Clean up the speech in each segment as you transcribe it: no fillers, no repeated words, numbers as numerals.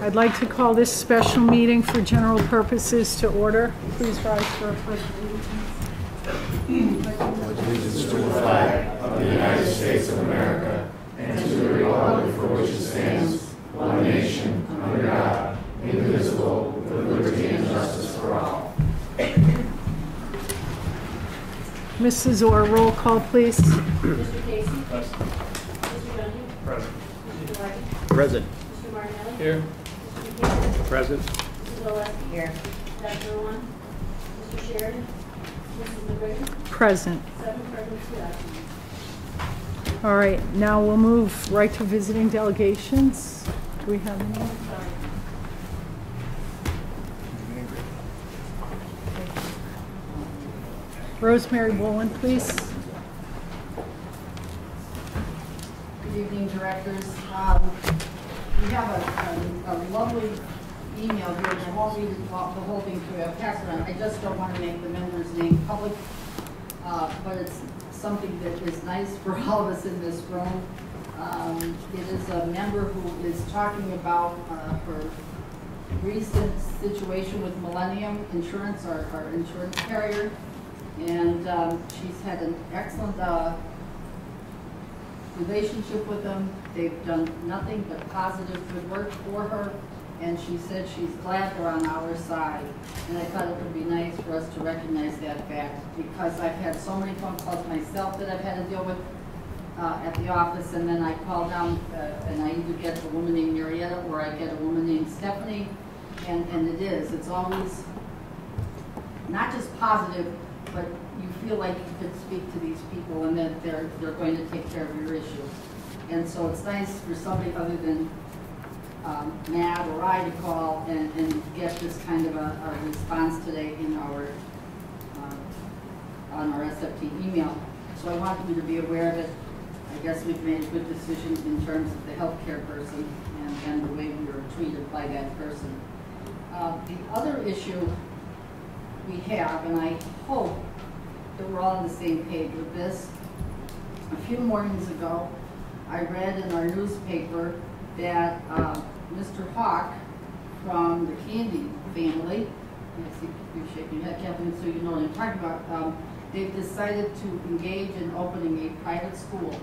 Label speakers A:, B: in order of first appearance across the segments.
A: I'd like to call this special meeting for general purposes to order. Please rise for a pledge of allegiance.
B: Allegiance to the flag of the United States of America and to the republic for which it stands, one nation, under God, indivisible, with liberty and justice for all.
A: Mrs. Orr, roll call, please.
C: Mr. Casey? Present. Mr. Dungy?
D: Present.
C: Mr. Larkin?
D: Present.
C: Mr. Martinelli?
D: Here.
C: Mr. McKinney?
D: Present.
C: Mrs. Oleski? Here. Dr. One? Mr. Sheridan? Mrs. McGregor?
A: Present.
C: 7 present, 2 absent.
A: All right, now we'll move right to visiting delegations. Do we have any?
C: Sorry.
A: Rosemary Wolin, please.
E: Good evening, directors. We have a lovely email here, and I won't read the whole thing to you. I'll pass it on. I just don't want to make the member's name public, but it's something that is nice for all of us in this room. It is a member who is talking about her recent situation with Millennium Insurance, our insurance carrier. And she's had an excellent relationship with them. They've done nothing but positive good work for her, and she said she's glad they're on our side. And I thought it would be nice for us to recognize that fact, because I've had so many phone calls myself that I've had to deal with at the office, and then I call down and I either get a woman named Marietta or I get a woman named Stephanie, and it's always not just positive, but you feel like you could speak to these people and that they're going to take care of your issue. And so it's nice for somebody other than Matt or I to call and get this kind of a response today in our on our SFT email. So I want you to be aware that I guess we've made a good decision in terms of the healthcare person and the way we were treated by that person. The other issue we have, and I hope that we're all on the same page with this. A few mornings ago, I read in our newspaper that Mr. Hawk from the Candy family, I see you're shaking your head, Kathleen, so you know what I'm talking about, they've decided to engage in opening a private school,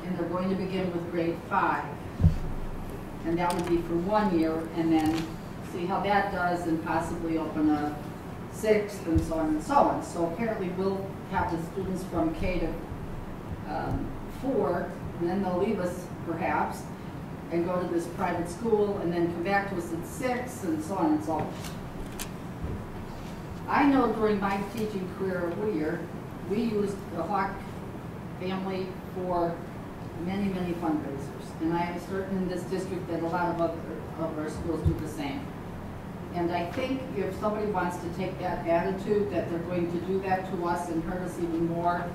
E: and they're going to begin with grade 5. And that would be for 1 year, and then see how that does, and possibly open a 6th, and so on and so on. So apparently we'll have the students from K to 4, and then they'll leave us perhaps and go to this private school and then come back to us at 6, and so on and so on. I know during my teaching career here, we used the Hawk family for many, many fundraisers. And I am certain in this district that a lot of our schools do the same. And I think if somebody wants to take that attitude that they're going to do that to us and hurt us even more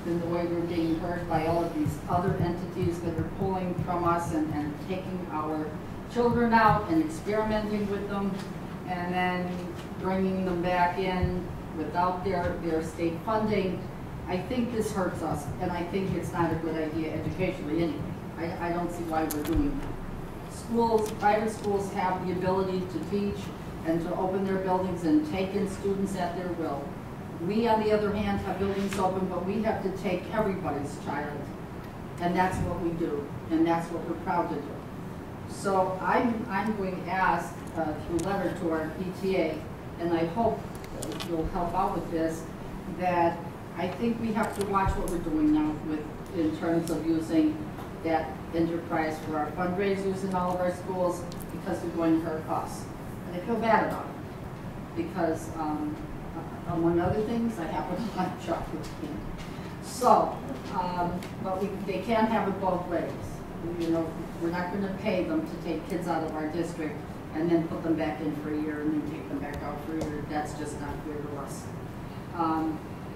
E: than the way we're being hurt by all of these other entities that are pulling from us and taking our children out and experimenting with them and then bringing them back in without their state funding, I think this hurts us, and I think it's not a good idea educationally anyway. I don't see why we're doing that. Schools, private schools have the ability to teach and to open their buildings and take in students at their will. We, on the other hand, have buildings open, but we have to take everybody's child, and that's what we do, and that's what we're proud to do. So I'm going to ask through letter to our PTA, and I hope you'll help out with this, that I think we have to watch what we're doing now in terms of using that enterprise for our fundraisers in all of our schools, because they're going to hurt us. And I feel bad about it, because among other things, I happen to like chocolate candy. So, but they can't have it both ways. You know, we're not going to pay them to take kids out of our district and then put them back in for a year and then take them back out for a year. That's just not fair to us.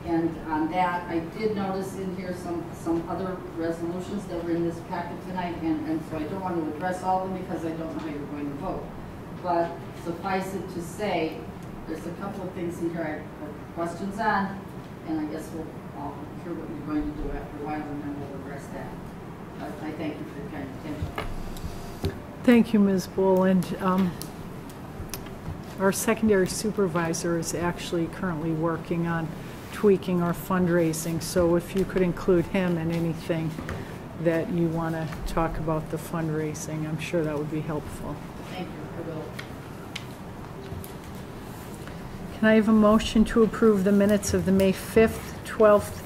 E: And on that, I did notice in here some other resolutions that were in this packet tonight, and so I don't want to address all of them because I don't know how you're going to vote. But suffice it to say, there's a couple of things in here I have questions on, and I guess we'll hear what you're going to do after a while, and then we'll address that. But I thank you for your kind attention.
A: Thank you, Ms. Boland. Our secondary supervisor is actually currently working on tweaking our fundraising, so if you could include him in anything that you want to talk about the fundraising, I'm sure that would be helpful.
E: Thank you, I will.
A: Can I have a motion to approve the minutes of the May 5th, 12th,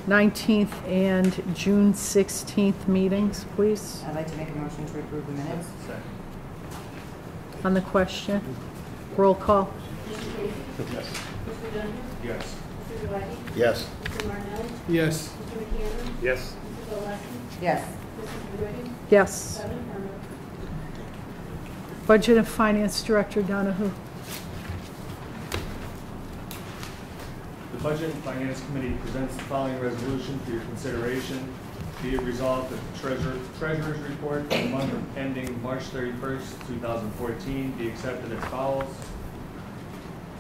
A: 19th, and June 16th meetings, please?
D: I'd like to make a motion to approve the minutes.
A: On the question, roll call.
C: Mr. Casey?
B: Yes.
C: Mr. Dunn?
B: Yes.
C: Mr. Glidey?
B: Yes.
C: Mr. Martinelli?
B: Yes.
C: Mr. McAndrew?
B: Yes.
C: Mrs. Oleski?
D: Yes.
C: Mrs. McGuigan?
A: Yes.
C: 7 affirmative.
A: Budget and Finance Director Donahue.
F: The Budget and Finance Committee presents the following resolution for your consideration. Be it resolved that the Treasurer's Report for the month ending March 31st, 2014 be accepted as follows.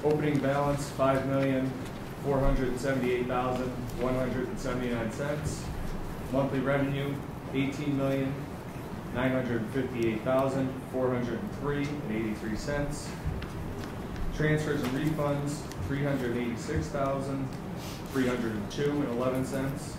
F: Opening balance, $5,478,179. Monthly revenue, $18,958,403.83. Transfers and refunds, $386,302.11.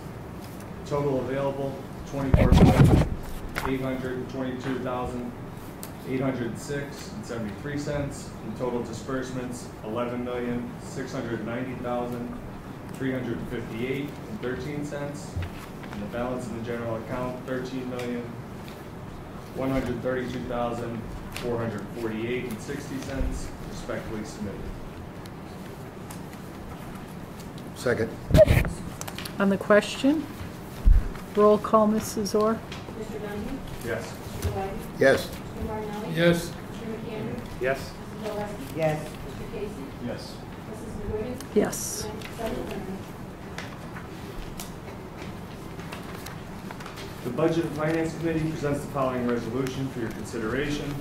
F: Total available, $24,822,806.73. And total disbursements, $11,690,358.13. And the balance in the general account, $13,132,448.60, respectfully submitted.
B: Second.
A: On the question, roll call, Mrs. Orr.
C: Mr. Dunn?
F: Yes.
C: Mr. Glidey?
B: Yes.
C: Mr. Martinelli?
B: Yes.
C: Mr. McAndrew?
F: Yes.
C: Mrs. Oleski?
D: Yes.
C: Mr. Casey?
F: Yes.
C: Mrs. McGuigan?
A: Yes.
C: 7 affirmative.
F: The Budget and Finance Committee presents the following resolution for your consideration.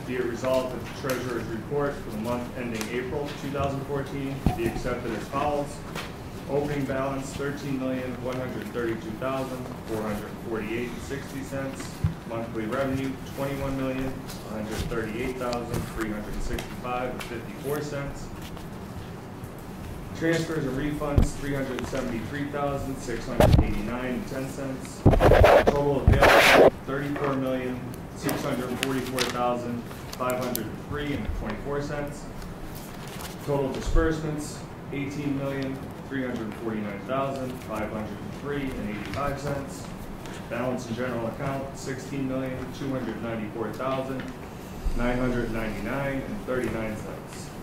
F: Be it resolved that the Treasurer's Report for the month ending April 2014 be accepted as follows. Opening balance, $13,132,448.60. Monthly revenue, $21,138,365.54. Transfers and refunds, $373,689.10. Total available, $34,644,503.24. Total disbursements, $18,349,503.85. Balance in general account, $16,294,999.39.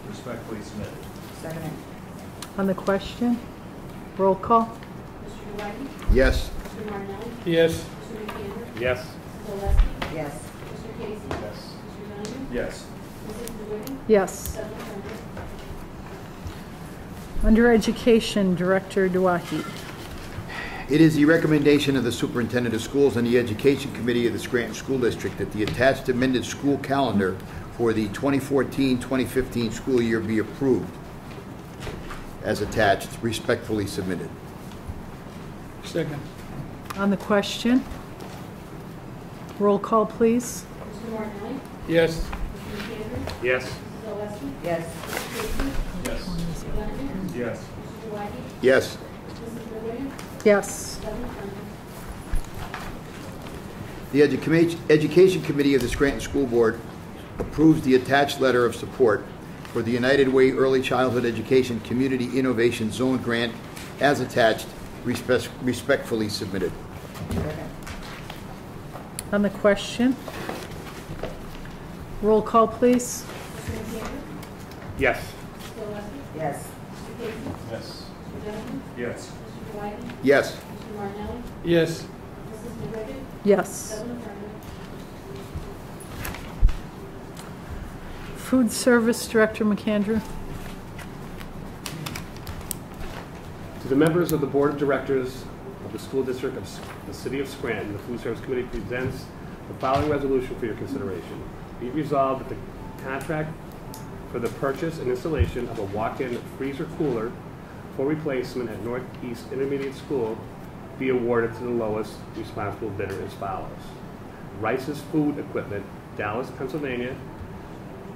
F: Respectfully submitted.
D: Second.
A: On the question, roll call.
C: Mr. Glidey?
B: Yes.
C: Mr. Martinelli?
B: Yes.
C: Mr. McAndrew?
F: Yes.
C: Mrs. Oleski?
D: Yes.
C: Mr. Casey?
F: Yes.
C: Mr. Dunn?
F: Yes.
C: Mrs. McGuigan?
A: Yes.
C: 7 affirmative.
A: Under Education, Director Duahi.
G: It is the recommendation of the Superintendent of Schools and the Education Committee of the Scranton School District that the attached amended school calendar for the 2014-2015 school year be approved as attached, respectfully submitted.
B: Second.
A: On the question, roll call, please.
C: Mr. Martinelli?
B: Yes.
C: Mr. McAndrew?
F: Yes.
C: Mrs. Oleski?
D: Yes.
C: Mr. Casey?
F: Yes.
C: Mr. Dunn?
F: Yes.
C: Mr. Glidey?
G: Yes.
C: Mrs. McGuigan?
A: Yes.
C: 7 affirmative.
G: The Education Committee of the Scranton School Board approves the attached letter of support for the United Way Early Childhood Education Community Innovation Zone Grant as attached, respectfully submitted.
D: Second.
A: On the question, roll call, please.
C: Mr. McAndrew?
F: Yes.
C: Mrs. Oleski?
D: Yes.
C: Mr. Casey?
F: Yes.
C: Mr. Dunn?
F: Yes.
C: Mr. Glidey?
G: Yes.
C: Mr. Martinelli?
B: Yes.
C: Mrs. McGuigan?
A: Yes.
C: 7 affirmative.
A: Food Service Director McAndrew.
H: To the members of the Board of Directors of the School District of the City of Scranton, the Food Service Committee presents the following resolution for your consideration. Be it resolved that the contract for the purchase and installation of a walk-in freezer cooler for replacement at Northeast Intermediate School be awarded to the lowest responsible bidder as follows. Rice's Food Equipment, Dallas, Pennsylvania,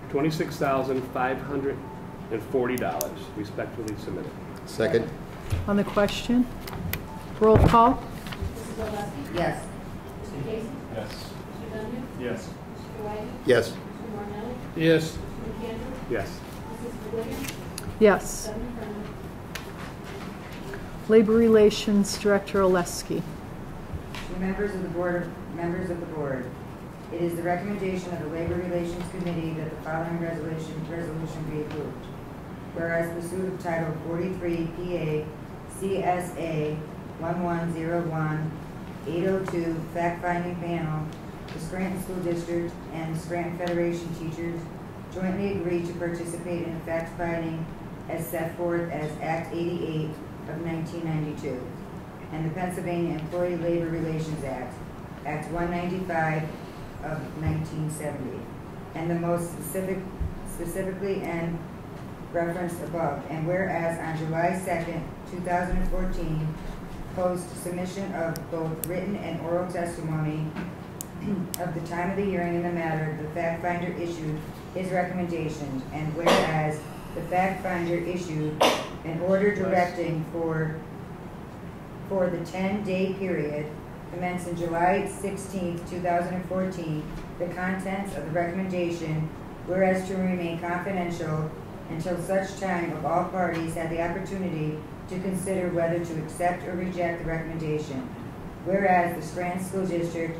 H: $26,540, respectively submitted.
G: Second.
A: On the question? Roll call?
C: Mrs. Oleski?
D: Yes.
C: Mr. Casey?
F: Yes.
C: Mr. Dunn?
F: Yes.
C: Mr. Whiting?
G: Yes.
C: Mr. Martelli?
H: Yes.
C: Mr. McAndrew?
H: Yes.
C: Mrs. McGuigan?
A: Yes.
C: 7 affirmative.
A: Labor Relations Director Oleski.
D: To members of the board, it is the recommendation of the Labor Relations Committee that the following resolution be approved. Whereas pursuant of Title 43 PA CSA 1101-802 Fact-Finding Panel, the Scranton School District and the Scranton Federation Teachers jointly agreed to participate in the fact-finding as set forth as Act 88 of 1992 and the Pennsylvania Employee Labor Relations Act, Act 195 of 1970, and the most specifically and referenced above. And whereas on July 2nd, 2014, post submission of both written and oral testimony of the time of the hearing in the matter, the fact finder issued his recommendation. And whereas the fact finder issued an order directing for the 10-day period commencing July 16, 2014, the contents of the recommendation, whereas to remain confidential until such time of all parties had the opportunity to consider whether to accept or reject the recommendation. Whereas the Scranton School District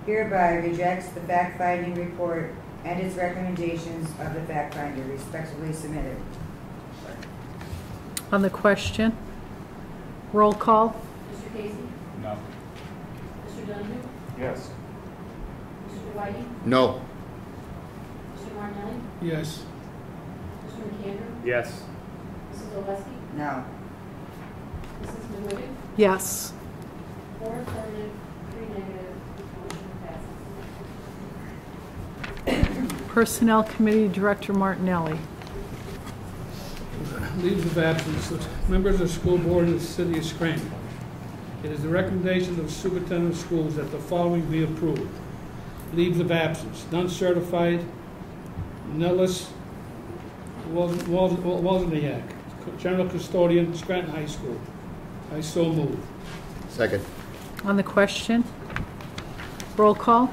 D: hereby rejects the fact-finding report and its recommendations of the fact finder, respectively submitted.
A: On the question? Roll call?
C: Mr. Casey?
F: No.
C: Mr. Dunn?
F: Yes.
C: Mr. Whiting?
G: No.
C: Mr. Martelli?
H: Yes.
C: Mr. McAndrew?
H: Yes.
C: Mrs. Oleski?
D: No.
C: Mrs. McGuigan?
A: Yes.
C: 4 affirmative, 3 negative, motion passes.
A: Personnel Committee Director Martinelli.
I: Leaves of absence. Members of the school board in the city of Scranton. It is the recommendation of the superintendent of schools that the following be approved. Leaves of absence. None certified. Nellis Wozniak, General Custodian, Scranton High School. I so move.
G: Second.
A: On the question? Roll call?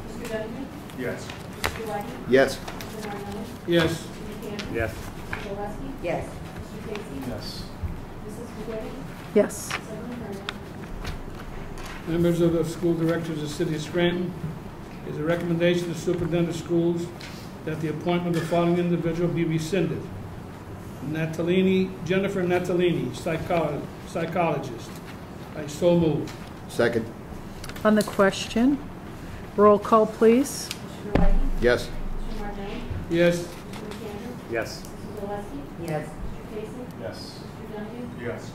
C: Mr. Dunn?
F: Yes.
C: Mr. Whiting?
G: Yes.
C: Mr. Martelli?
I: Yes.
C: Mr. McAndrew?
H: Yes.
C: Mrs. Oleski?
D: Yes.
C: Mr. Casey?
F: Yes.
C: Mrs. McGuigan?
A: Yes.
C: 7 affirmative.
I: Members of the school directors of the city of Scranton, it is a recommendation of the superintendent of schools that the appointment of the following individual be rescinded. Jennifer Natalini, psychologist. I so move.
G: Second.
A: On the question? Roll call, please.
C: Mr. Whiting?
G: Yes.
C: Mr. Martelli?
I: Yes.
C: Mr. McAndrew?
H: Yes.
C: Mrs. Oleski?
D: Yes.
C: Mr. Casey?
F: Yes.
C: Mr. Dunn?
F: Yes.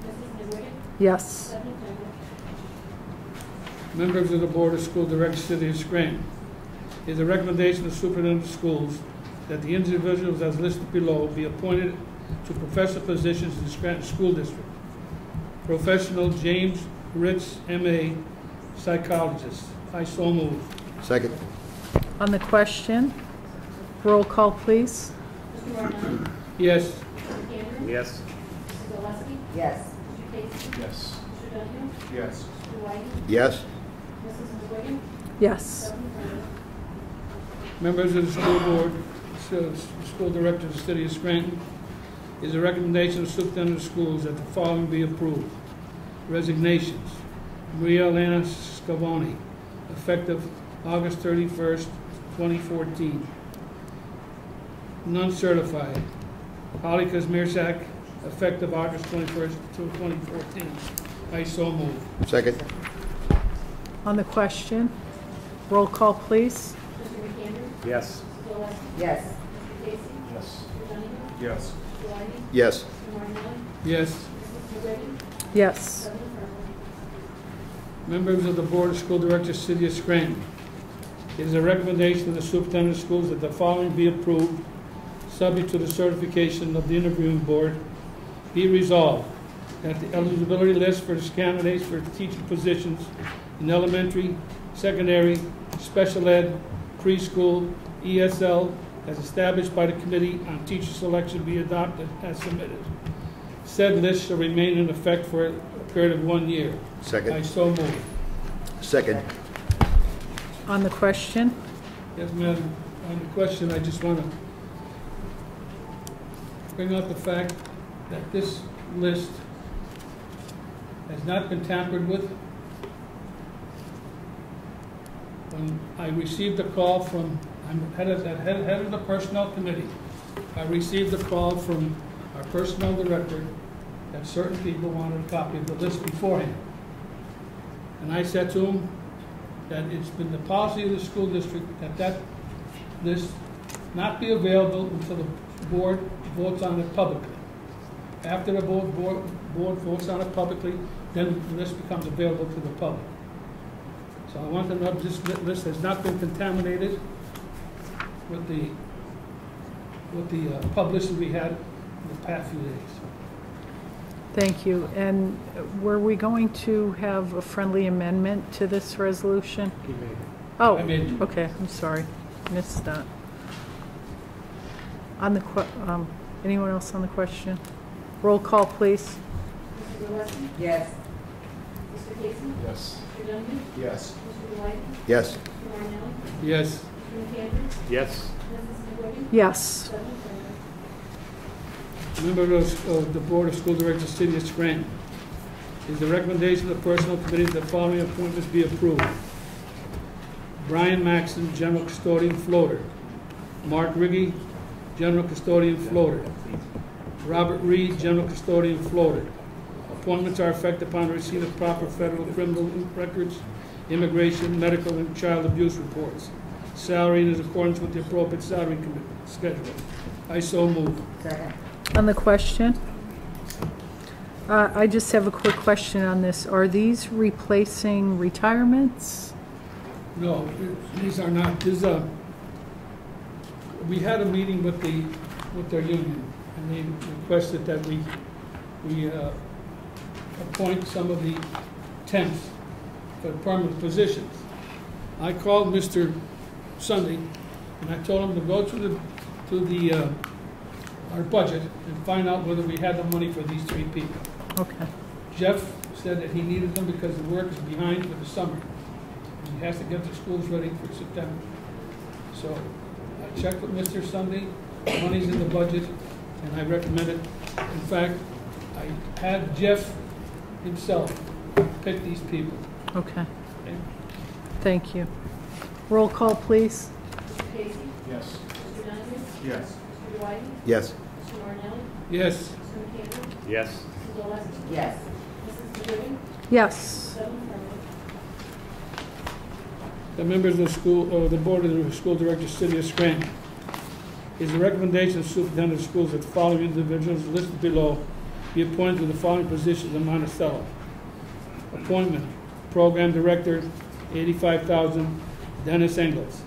C: Mrs. McGuigan?
A: Yes.
C: 7 affirmative.
I: Members of the Board of School Directors, City of Scranton. It is a recommendation of the superintendent of schools that the individuals as listed below be appointed to professional positions in the Scranton School District. Professional James Ritz, M.A., psychologist. I so move.
G: Second.
A: On the question? Roll call, please.
C: Mr. Martelli?
I: Yes.
C: Mr. McAndrew?
H: Yes.
C: Mrs. Oleski?
D: Yes.
C: Mr. Casey?
F: Yes.
C: Mr. Dunn?
F: Yes.
C: Mr. Whiting?
G: Yes.
C: Mrs. McGuigan?
A: Yes.
C: 7 affirmative.
I: Members of the school board, school director of the city of Scranton, is a recommendation of the superintendent of schools that the following be approved. Resignations. Maria Elena Scavone, effective August 31st, 2014. None certified. Holly Kazmierczak, effective August 21st, 2014. I so move.
G: Second.
A: On the question? Roll call, please.
C: Mr. McAndrew?
H: Yes.
C: Mrs. Oleski?
D: Yes.
C: Mr. Casey?
F: Yes.
C: Mr. Dunn?
F: Yes.
C: Mr. Whiting?
G: Yes.
C: Mr. Martelli?
I: Yes.
C: Mrs. McGuigan?
A: Yes.
C: 7 affirmative.
I: Members of the Board of School Directors, City of Scranton. It is a recommendation of the superintendent of schools that the following be approved, subject to the certification of the interviewing board. Be resolved that the eligibility list for the candidates for teaching positions in elementary, secondary, special ed, preschool ESL as established by the Committee on Teacher Selection be adopted as submitted. Said list shall remain in effect for a period of 1 year. I
G: Second.
I: so move.
G: Second.
A: On the question?
I: Yes, Madam, on the question, I just want to bring out the fact that this list has not been tampered with. When I received a call from, I'm head of the Personnel Committee, I received a call from our Personnel Director that certain people wanted a copy of the list beforehand. And I said to him that it's been the policy of the school district that that list not be available until the board votes on it publicly. After the board votes on it publicly, then the list becomes available to the public. So I want to know if this list has not been contaminated with the publicity we had in the past few days.
A: Thank you. And were we going to have a friendly amendment to this resolution? Oh,
I: I made-
A: okay, I'm sorry. Missed that. On the, anyone else on the question? Roll call, please.
C: Mr. Gillespie?
D: Yes.
C: Mr. Casey?
B: Yes.
C: Mr. Dungy?
B: Yes.
C: Mr. White?
G: Yes.
C: Mr. Marnelli?
I: Yes.
C: Mr. McAndrew?
H: Yes.
C: Mrs. McGuire?
A: Yes.
C: 7 affirmative.
I: Member of the Board of School Directors, City of Scranton. Is the recommendation of the Personnel Committee that the following appointments be approved. Brian Maxon, General Custodian, Floater. Mark Riggy, General Custodian, Floater. Robert Reed, General Custodian, Floater. Appointments are effective upon receipt of proper federal criminal records, immigration, medical, and child abuse reports. Salary in accordance with the appropriate salary schedule. I so move.
D: Second.
A: On the question? I just have a quick question on this. Are these replacing retirements?
I: No, these are not. We had a meeting with their union, and they requested that we appoint some of the temps for permanent positions. I called Mr. Sunday, and I told him to go to our budget and find out whether we had the money for these 3 people.
A: Okay.
I: Jeff said that he needed them because the work is behind for the summer. He has to get the schools ready for September. So I checked with Mr. Sunday, money's in the budget, and I recommend it. In fact, I had Jeff himself pick these people.
A: Okay.
I: Okay?
A: Thank you. Roll call, please.
C: Mr. Casey?
B: Yes.
C: Mr. Dungy?
B: Yes.
C: Mr. White?
G: Yes.
C: Mr. Marnelli?
I: Yes.
C: Mr. McAndrew?
H: Yes.
C: Mrs. Gillespie?
D: Yes.
C: Mrs. McGuire?
A: Yes.
C: 7 affirmative.
I: The members of the Board of the School Directors, City of Scranton. Is the recommendation of Superintendent of Schools that the following individuals listed below be appointed to the following positions in Monticello. Appointment, Program Director, $85,000, Dennis Engels.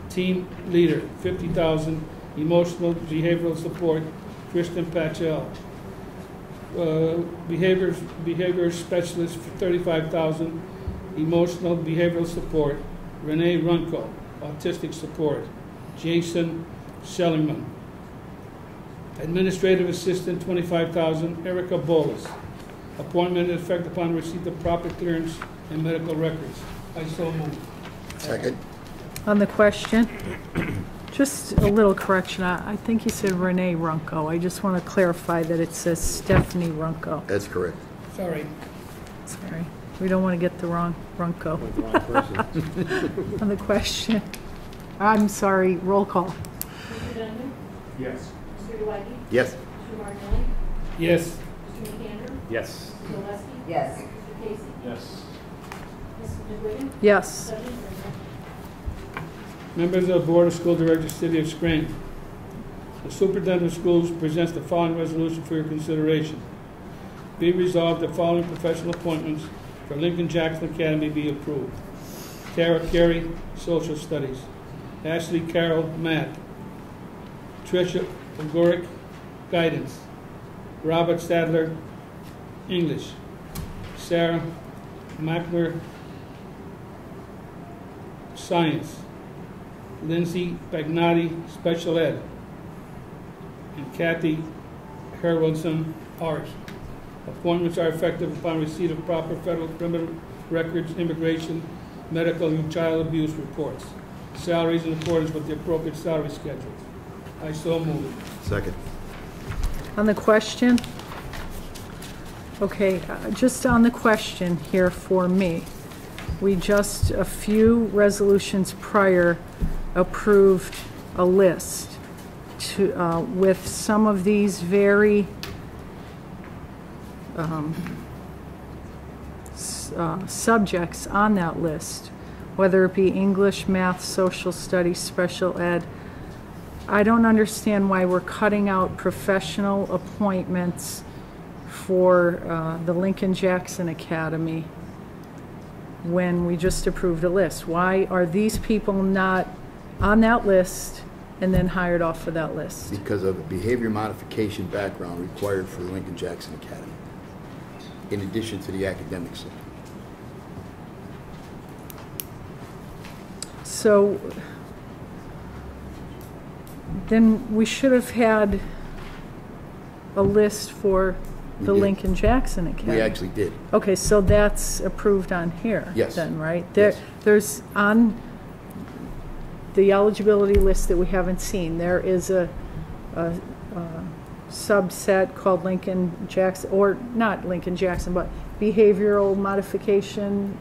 I: Team Leader, $50,000, Emotional Behavioral Support, Kristen Patchell. Behavior Specialist for $35,000, Emotional Behavioral Support, Renee Runco. Autistic Support, Jason Schellingman. Administrative Assistant, $25,000, Erica Bolus. Appointment in effect upon receipt of proper clearance and medical records. I so move.
G: Second.
A: On the question? Just a little correction. I think you said Renee Runco. I just want to clarify that it says Stephanie Runco.
G: That's correct.
I: Sorry.
A: Sorry. We don't want to get the wrong Runco.
H: The wrong person.
A: On the question? I'm sorry. Roll call.
C: Mr. Dungy?
B: Yes.
C: Mr. White?
G: Yes.
C: Mr. Marnelli?
I: Yes.
C: Mr. McAndrew?
H: Yes.
C: Mr. Gillespie?
D: Yes.
C: Mr. Casey?
B: Yes.
C: Mrs. McGuire?
A: Yes.
C: 7 affirmative.
I: Members of the Board of School Directors, City of Scranton. The Superintendent of Schools presents the following resolution for your consideration. Be resolved the following professional appointments for Lincoln Jackson Academy be approved. Tara Carey, Social Studies. Ashley Carroll, Math. Tricia Ogoric, Guidance. Robert Stadler, English. Sarah Mackler, Science. Lindsay Bagnotti, Special Ed, and Kathy Herwinson, Art. Appointments are effective upon receipt of proper federal criminal records, immigration, medical, and child abuse reports. Salaries in accordance with the appropriate salary schedule. I so move it.
G: Second.
A: On the question? Okay, just on the question here for me. We just, a few resolutions prior, approved a list to, with some of these very subjects on that list, whether it be English, math, social studies, special ed. I don't understand why we're cutting out professional appointments for the Lincoln Jackson Academy when we just approved a list. Why are these people not on that list and then hired off of that list?
G: Because of a behavior modification background required for the Lincoln Jackson Academy, in addition to the academics.
A: So then we should have had a list for the
G: We did.
A: Lincoln Jackson Academy.
G: We actually did.
A: Okay, so that's approved on here.
G: Yes.
A: Then, right?
G: Yes.
A: There's on the eligibility list that we haven't seen, there is a subset called Lincoln Jackson, or not Lincoln Jackson, but behavioral modification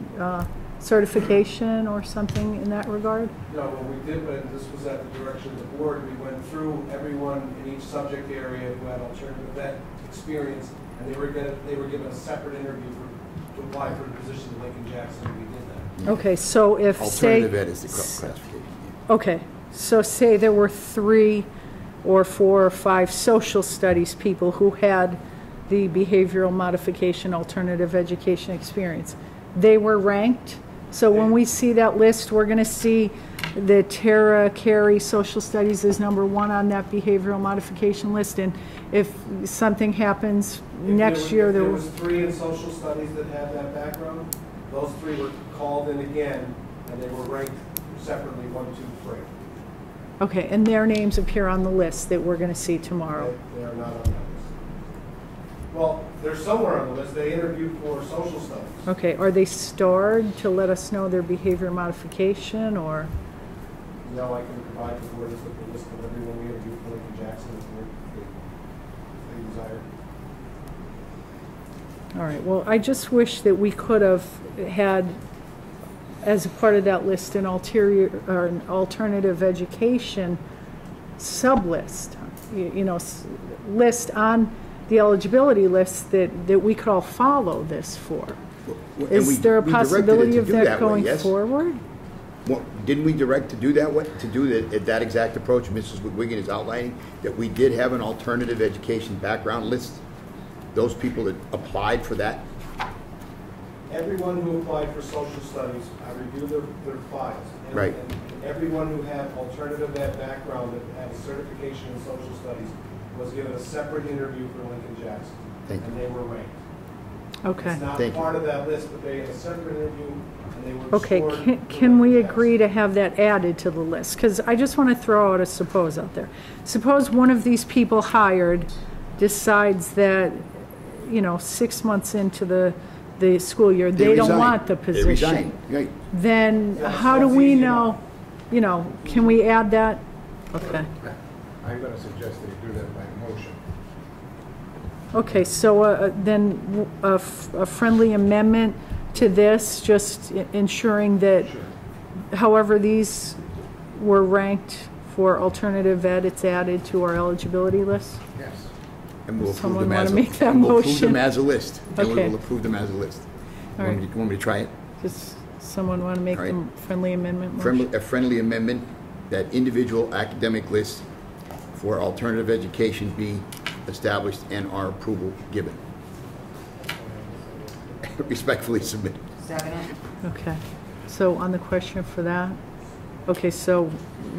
A: certification or something in that regard?
J: No, what we did, when this was at the direction of the board, we went through everyone in each subject area who had alternative vet experience, and they were given a separate interview to apply for the position of Lincoln Jackson, and we did that.
A: Okay, so if
G: Alternative ed is the classification.
A: Okay, so say there were 3 or 4 or 5 social studies people who had the behavioral modification alternative education experience. They were ranked. So when we see that list, we're going to see that Tara Carey social studies is number 1 on that behavioral modification list. And if something happens next year,
J: there was 3 in social studies that had that background. Those 3 were called in again, and they were ranked separately, 1, 2, 3.
A: okay, and their names appear on the list that we're going to see tomorrow.
J: They are not on that list. Well, they're somewhere on the list. They interviewed for social studies.
A: Okay, are they starred to let us know their behavior modification, or?
J: No, I can provide the board with the list of everyone we interviewed for Lincoln Jackson if they desire.
A: All right, well, I just wish that we could have had, as a part of that list, an alternative education sub-list, list on the eligibility list that we could all follow this for.
G: And
A: Is there a
G: we directed it
A: possibility
G: to
A: of
G: do
A: that
G: way,
A: going
G: yes?
A: forward?
G: Well, didn't we direct to do that way, to do that exact approach Mrs. Wiggin is outlining, that we did have an alternative education background list? Those people that applied for that?
J: Everyone who applied for social studies, I reviewed their files. And,
G: Right.
J: and everyone who had alternative ed background that had a certification in social studies was given a separate interview for Lincoln Jackson.
G: Thank you.
J: And they were ranked.
A: Okay.
J: It's not
G: Thank you.
J: part of that list, but they had a separate interview and they were
A: Okay,
J: scored
A: can
J: for
A: we
J: Lincoln
A: agree
J: Jackson.
A: to have that added to the list? Because I just want to throw out a suppose out there. Suppose one of these people hired decides that, 6 months into the school year, they don't
G: resign.
A: want the
G: They
A: position.
G: resign. Right.
A: Then
J: Yes,
A: how do
J: that's
A: we
J: easy
A: know, can we add that? Okay.
B: I'm going to suggest that you do that by motion.
A: Okay, so then a friendly amendment to this, just ensuring that however these were ranked for alternative ed, it's added to our eligibility list?
B: Yes.
G: And we'll approve
A: Someone
G: them
A: wanna
G: as
A: make that
G: and we'll approve them
A: motion?
G: as a list. And we
A: Okay.
G: will approve them as a list.
A: All
G: Want
A: right.
G: me to try it?
A: Does someone want to make
G: All right.
A: the friendly amendment motion?
G: A friendly amendment that individual academic lists for alternative education be established and our approval given. Respectfully submitted.
D: Second.
A: Okay, so on the question for that? Okay, so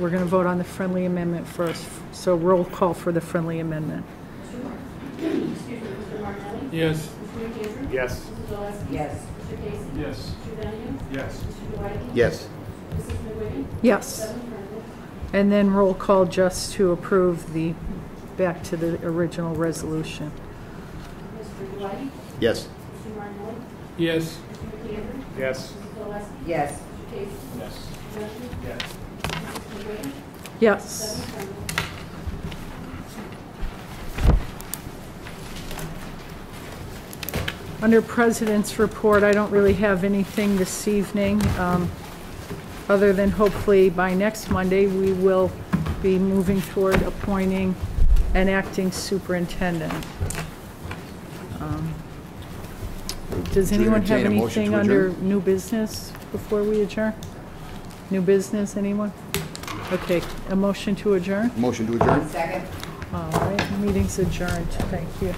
A: we're going to vote on the friendly amendment first. So roll call for the friendly amendment.
C: Mr. Martelli?
I: Yes.
C: Mr. McAndrew?
H: Yes.
C: Mrs. Gillespie?
D: Yes.
C: Mr. Casey?
F: Yes.
C: Mr. Benio?
F: Yes.
C: Mr. Dwight?
G: Yes.
C: Mrs. McWiggin?
A: Yes.
C: 7 affirmative.
A: And then roll call just to approve back to the original resolution.
C: Mr. Dwight?
G: Yes.
C: Mr. Martineau?
I: Yes.
C: Mr. McAndrew?
H: Yes.
C: Mrs. Gillespie?
D: Yes.
C: Mr. Casey?
F: Yes.
C: Mr. Duffy?
F: Yes.
C: Mrs. McGuire?
A: Yes.
C: 7 affirmative.
A: Under President's Report, I don't really have anything this evening, other than hopefully by next Monday, we will be moving toward appointing an acting superintendent. Does
G: Would you
A: anyone have
G: entertain a motion
A: anything
G: to
A: under
G: adjourn?
A: new business before we adjourn? New business, anyone? Okay, a motion to adjourn?
G: Motion to adjourn?
D: Second.
A: All right, meeting's adjourned. Thank you.